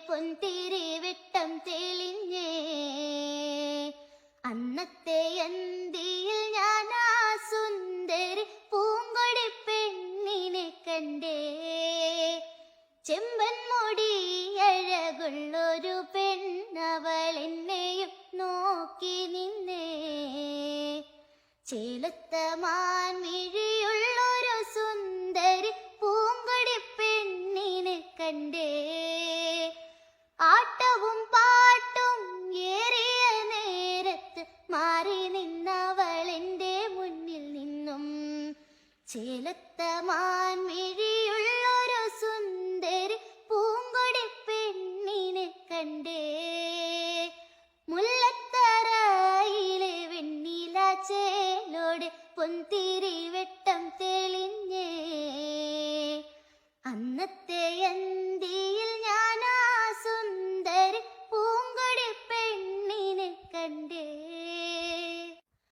പൊന്തിരി വെട്ടം തെളിഞ്ഞേ. അന്നത്തെ അന്തിയിൽ ഞാൻ ആ സുന്ദരി പൂങ്കൊടി പെണ്ണിനെ കണ്ടേ. ചെമ്പൻ മുടി അഴകുള്ളൊരു പെണ്ണവൾ എന്നെയും നോക്കി നിന്നേ. ചേലത്ത മാൻമിഴിയുള്ളൊരു സുന്ദരി പൂങ്കൊടി പെണ്ണിനെ കണ്ടേ. ആട്ടവും പാട്ടും ഏറിയ നേരത്ത് മാറി നിന്നവൾ എൻ്റെ മുന്നിൽ നിന്നും. ചേലത്ത മാൻമിഴിയുള്ളൊരു സുന്ദരി പൂങ്കൊടി പെണ്ണിനെ കണ്ടേ. മുല്ലത്തറയിലെ വെണ്ണില ചേലോടെ പൊന്തിരി വെട്ടം തെളിഞ്ഞേ. അന്നത്തെ